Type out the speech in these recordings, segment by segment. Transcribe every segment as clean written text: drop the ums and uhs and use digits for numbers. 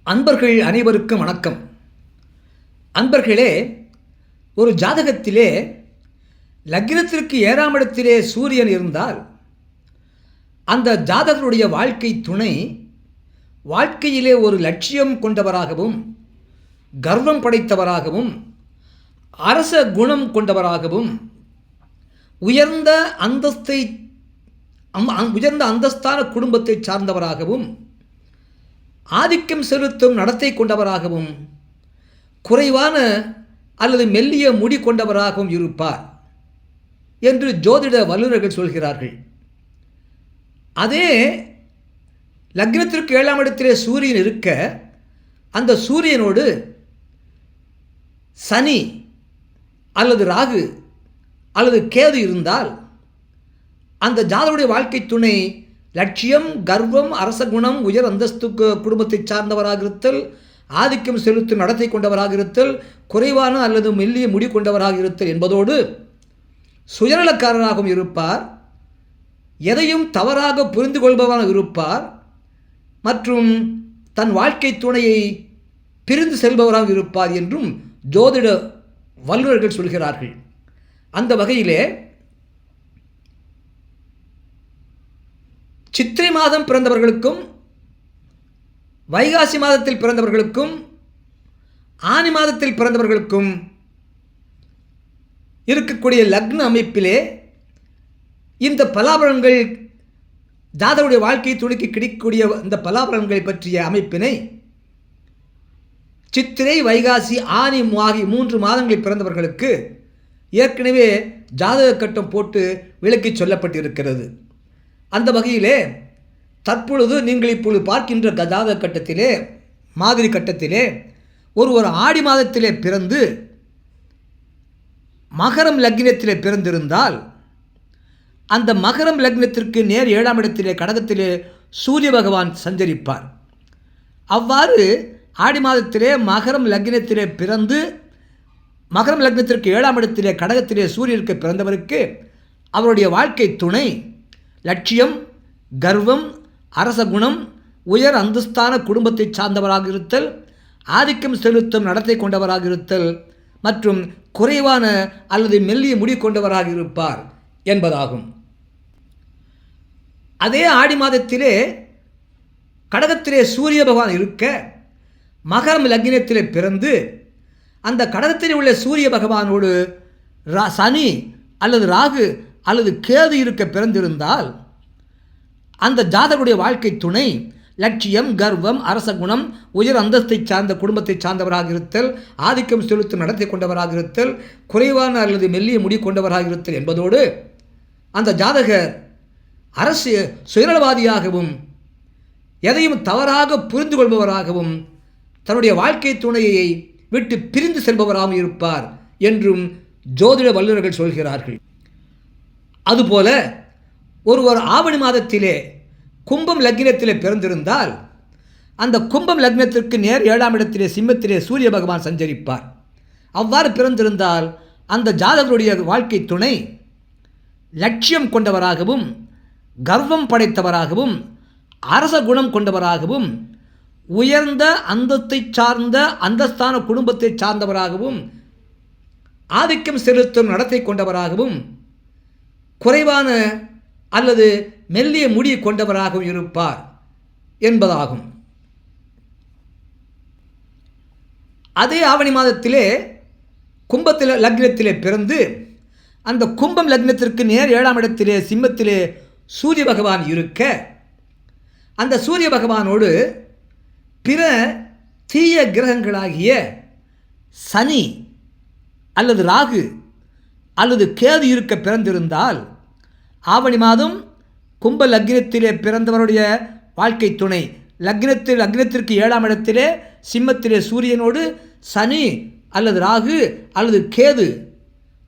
அன்பர்கள் அனைவருக்கும் வணக்கம். அன்பர்களே, ஒரு ஜாதகத்திலே லக்னத்திற்கு 7ஆம் இடத்திலே சூரியன் இருந்தால் அந்த ஜாதகருடைய வாழ்க்கை துணை வாழ்க்கையிலே ஒரு லட்சியம் கொண்டவராகவும், கர்வம் படைத்தவராகவும், அரச குணம் கொண்டவராகவும், உயர்ந்த அந்தஸ்தான குடும்பத்தை சார்ந்தவராகவும், ஆதிக்கம் செலுத்தும் நடத்தை கொண்டவராகவும், குறைவான அல்லது மெல்லிய முடி கொண்டவராகவும் இருப்பார் என்று ஜோதிட வல்லுநர்கள் சொல்கிறார்கள். அதே லக்னத்திற்கு 7ஆம் இடத்திலே சூரியன் இருக்க அந்த சூரியனோடு சனி அல்லது ராகு அல்லது கேது இருந்தால் அந்த ஜாதகருடைய வாழ்க்கை துணை லட்சியம், கர்வம், அரச குணம், உயர் அந்தஸ்து குடும்பத்தை சார்ந்தவராக இருத்தல், ஆதிக்கம் செலுத்தும் நடத்தை கொண்டவராக இருத்தல், குறைவான அல்லது மெல்லிய முடி கொண்டவராக இருத்தல் என்பதோடு சுயநலக்காரராகவும் இருப்பார், எதையும் தவறாக புரிந்து கொள்பவராக இருப்பார் மற்றும் தன் வாழ்க்கை துணையை பிரிந்து செல்பவராக இருப்பார் என்றும் ஜோதிட வல்லுநர்கள் சொல்கிறார்கள். அந்த வகையிலே சித்திரை மாதம் பிறந்தவர்களுக்கும், வைகாசி மாதத்தில் பிறந்தவர்களுக்கும், ஆனி மாதத்தில் பிறந்தவர்களுக்கும் இருக்கக்கூடிய லக்ன அமைப்பிலே இந்த பலாபலன்கள், ஜாதகருடைய வாழ்க்கை துணைக்கு கிடைக்கக்கூடிய இந்த பலாபலன்களை பற்றிய அமைப்பினை சித்திரை, வைகாசி, ஆனி ஆகிய 3 மாதங்களில் பிறந்தவர்களுக்கு ஏற்கனவே ஜாதக கட்டம் போட்டு விளக்கி சொல்லப்பட்டிருக்கிறது. அந்த வகையிலே தற்பொழுது நீங்கள் இப்பொழுது பார்க்கின்ற ஜாதக கட்டத்திலே, மாதிரி கட்டத்திலே ஒருவர் ஆடி மாதத்திலே பிறந்து மகரம் லக்னத்திலே பிறந்திருந்தால் அந்த மகரம் லக்னத்திற்கு நேர் 7ஆம் இடத்திலே கடகத்திலே சூரிய பகவான் சஞ்சரிப்பார். அவ்வாறு ஆடி மாதத்திலே மகரம் லக்னத்திலே பிறந்து மகரம் லக்னத்திற்கு 7ஆம் இடத்திலே கடகத்திலே சூரியனுக்கு பிறந்தவருக்கு அவருடைய வாழ்க்கை துணை லட்சியம், கர்வம், அரச குணம், உயர் அந்தஸ்தான குடும்பத்தை சார்ந்தவராக இருத்தல், ஆதிக்கம் செலுத்தும் நடத்தை கொண்டவராக இருத்தல் மற்றும் குறைவான அல்லது மெல்லிய முடி கொண்டவராக இருப்பார் என்பதாகும். அதே ஆடி மாதத்திலே கடகத்திலே சூரிய பகவான் இருக்க மகரம் லக்னத்திலே பிறந்து அந்த கடகத்திலே உள்ள சூரிய பகவானோடு சனி அல்லது ராகு அல்லது கேது இருக்க பிறந்திருந்தால் அந்த ஜாதகருடைய வாழ்க்கை துணை லட்சியம், கர்வம், அரச குணம், உயர் அந்தஸ்தை சார்ந்த குடும்பத்தை சார்ந்தவராக இருத்தல், ஆதிக்கம் செலுத்தும் நடத்தை கொண்டவராக இருத்தல், குறைவான அல்லது மெல்லிய முடி கொண்டவராக இருத்தல் என்பதோடு அந்த ஜாதகர் அரசு சுயநலவாதியாகவும், எதையும் தவறாக புரிந்து கொள்பவராகவும், தன்னுடைய வாழ்க்கை துணையை விட்டு பிரிந்து செல்பவராகவும் இருப்பார் என்றும் ஜோதிட வல்லுநர்கள் சொல்கிறார்கள். அதுபோல ஒருவர் ஆவணி மாதத்திலே கும்பம் லக்னத்திலே பிறந்திருந்தால் அந்த கும்பம் லக்னத்திற்கு நேர் 7ஆம் இடத்திலே சிம்மத்திலே சூரிய பகவான் சஞ்சரிப்பார். அவ்வாறு பிறந்திருந்தால் அந்த ஜாதகருடைய வாழ்க்கை துணை லட்சியம் கொண்டவராகவும், கர்வம் படைத்தவராகவும், அரச குணம் கொண்டவராகவும், உயர்ந்த அந்தஸ்தை சார்ந்த அந்தஸ்தான குடும்பத்தை சார்ந்தவராகவும், ஆதிக்கம் செலுத்தும் நடத்தை கொண்டவராகவும், குறைவான அல்லது மெல்லிய முடி கொண்டவராகவும் இருப்பார் என்பதாகும். அதே ஆவணி மாதத்திலே கும்பத்தில் லக்னத்திலே பிறந்து அந்த கும்பம் லக்னத்திற்கு நேர் 7ஆம் இடத்திலே சிம்மத்திலே சூரிய பகவான் இருக்க அந்த சூரிய பகவானோடு பிற தீய கிரகங்களாகிய சனி அல்லது ராகு அல்லது கேது இருக்க பிறந்திருந்தால் ஆவணி மாதம் கும்ப லக்னத்திலே பிறந்தவருடைய வாழ்க்கை துணை லக்னத்திற்கு 7ஆம் இடத்திலே சிம்மத்திலே சூரியனோடு சனி அல்லது ராகு அல்லது கேது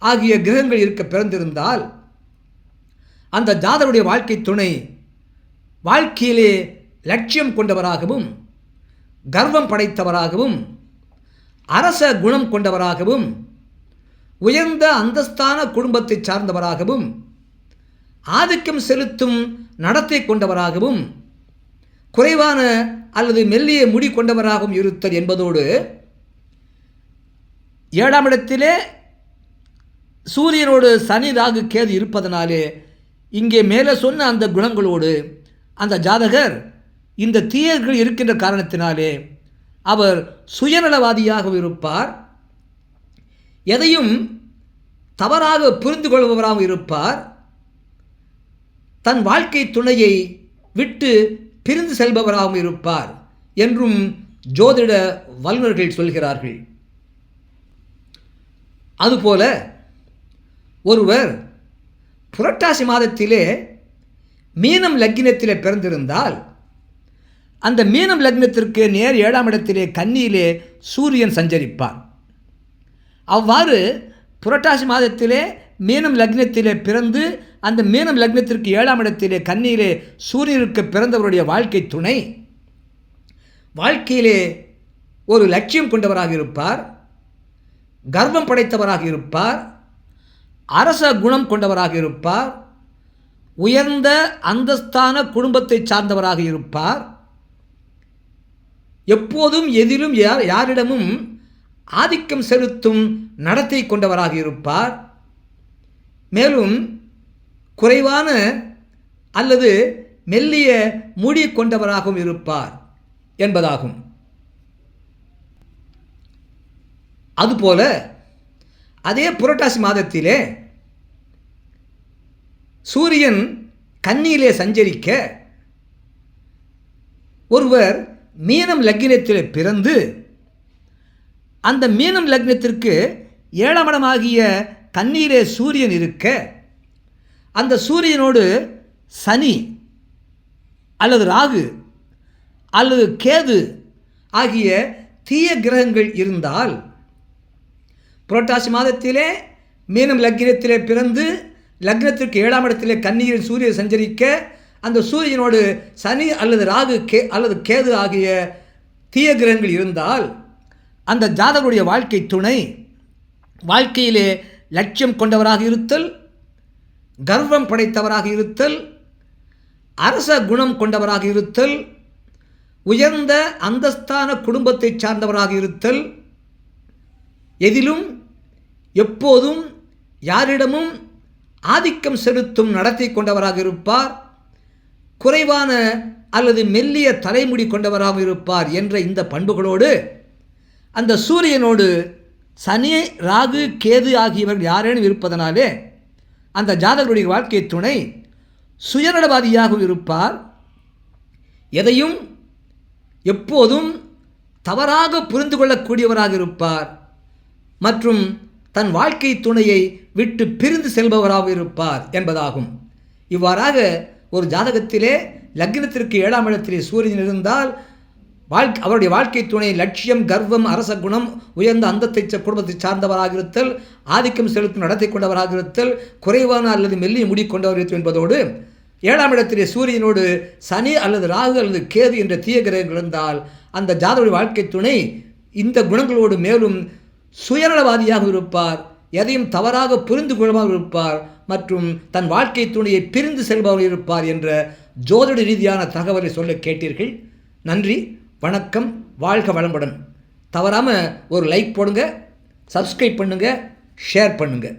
ஆகிய கிரகங்கள் இருக்க பிறந்திருந்தால் அந்த ஜாதகருடைய வாழ்க்கை துணை வாழ்க்கையிலே லட்சியம் கொண்டவராகவும், கர்வம் படைத்தவராகவும், அரச குணம் கொண்டவராகவும், உயர்ந்த அந்தஸ்தான குடும்பத்தை சார்ந்தவராகவும், ஆதிக்கம் செலுத்தும் நடத்தை கொண்டவராகவும், குறைவான அல்லது மெல்லிய முடி கொண்டவராகவும் இருத்தல் என்பதோடு 7ஆம் இடத்திலே சூரியனோடு சனி ராகு கேது இருப்பதனாலே இங்கே மேலே சொன்ன அந்த குணங்களோடு அந்த ஜாதகர் இந்த தீயர்கள் இருக்கின்ற காரணத்தினாலே அவர் சுயநலவாதியாக இருப்பார், எதையும் தவறாக புரிந்து கொள்பவராகவும் இருப்பார், தன் வாழ்க்கை துணையை விட்டு பிரிந்து செல்பவராகவும் இருப்பார் என்றும் ஜோதிட வல்லுநர்கள் சொல்கிறார்கள். அதுபோல ஒருவர் புரட்டாசி மாதத்திலே மீனம் லக்னத்திலே பிறந்திருந்தால் அந்த மீனம் லக்னத்திற்கு நேர் 7ஆம் இடத்திலே கன்னியிலே சூரியன் சஞ்சரிப்பார். அவ்வாறு புரட்டாசி மாதத்திலே மீனம் லக்னத்திலே பிறந்து அந்த மீனம் லக்னத்திற்கு 7ஆம் இடத்திலே கன்னியிலே சூரியனுக்கு பிறந்தவருடைய வாழ்க்கை துணை வாழ்க்கையிலே ஒரு லட்சியம் கொண்டவராக இருப்பார், கர்வம் படைத்தவராக இருப்பார், அரச குணம் கொண்டவராக இருப்பார், உயர்ந்த அந்தஸ்தான குடும்பத்தை சார்ந்தவராக இருப்பார், எப்போதும் எதிலும் யாரிடமும் ஆதிக்கம் செலுத்தும் நடத்தை கொண்டவராக இருப்பார், மேலும் குறைவான அல்லது மெல்லிய முடி கொண்டவராகவும் இருப்பார் என்பதாகும். அதுபோல அதே புரட்டாசி மாதத்திலே சூரியன் கன்னியிலே சஞ்சரிக்க ஒருவர் மீனம் லக்னத்திலே பிறந்து அந்த மீனம் லக்னத்திற்கு 7ஆம் இடமாகிய கன்னியிலே சூரியன் இருக்க அந்த சூரியனோடு சனி அல்லது ராகு அல்லது கேது ஆகிய தீய கிரகங்கள் இருந்தால் புரட்டாசி மாதத்திலே மீனம் லக்னத்திலே பிறந்து லக்னத்திற்கு 7ஆம் இடத்திலே கன்னியில் சூரியன் சஞ்சரிக்க அந்த சூரியனோடு சனி அல்லது ராகு அல்லது கேது ஆகிய தீய கிரகங்கள் இருந்தால் அந்த ஜாதகருடைய வாழ்க்கை துணை வாழ்க்கையிலே லட்சியம் கொண்டவராக இருத்தல், கர்வம் படைத்தவராக இருத்தல், அரச குணம் கொண்டவராக இருத்தல், உயர்ந்த அந்தஸ்தான குடும்பத்தை சார்ந்தவராக இருத்தல், எதிலும் எப்போதும் யாரிடமும் ஆதிக்கம் செலுத்தும் நடத்தை கொண்டவராக இருப்பார், குறைவான அல்லது மெல்லிய தலைமுடி கொண்டவராக இருப்பார் என்ற இந்த பண்புகளோடு அந்த சூரியனோடு சனி ராகு கேது ஆகியவர்கள் யாரேனும் இருப்பதனாலே அந்த ஜாதகருடைய வாழ்க்கை துணை சுயநலவாதியாக இருப்பார், எதையும் எப்போதும் தவறாக புரிந்து கொள்ளக்கூடியவராக இருப்பார் மற்றும் தன் வாழ்க்கை துணையை விட்டு பிரிந்து செல்பவராக இருப்பார் என்பதாகும். இவ்வாறாக ஒரு ஜாதகத்திலே லக்னத்திற்கு 7ஆம் இடத்திலே சூரியன் இருந்தால் அவருடைய வாழ்க்கை துணை லட்சியம், கர்வம், அரச குணம், உயர்ந்த அந்தத்தை குடும்பத்தை சார்ந்தவராக இருத்தல், ஆதிக்கம் செலுத்தும் நடத்தை கொண்டவராக இருத்தல், குறைவான அல்லது மெல்லிய முடி கொண்டவர் இருத்தல் என்பதோடு 7ஆம் இடத்திலே சூரியனோடு சனி அல்லது ராகு அல்லது கேது என்ற தீய கிரகங்கள் இருந்தால் அந்த ஜாதகருடைய வாழ்க்கை துணை இந்த குணங்களோடு மேலும் சுயநலவாதியாக இருப்பார், எதையும் தவறாக புரிந்து கொள்ளாமல் இருப்பார் மற்றும் தன் வாழ்க்கை துணையை பிரிந்து செல்பவர் இருப்பார் என்ற ஜோதிட ரீதியான தகவலை சொல்ல கேட்டீர்கள். நன்றி, வணக்கம், வாழ்க வளமுடன். தவறாமல் ஒரு லைக் போடுங்க, சப்ஸ்கிரைப் பண்ணுங்கள், ஷேர் பண்ணுங்கள்.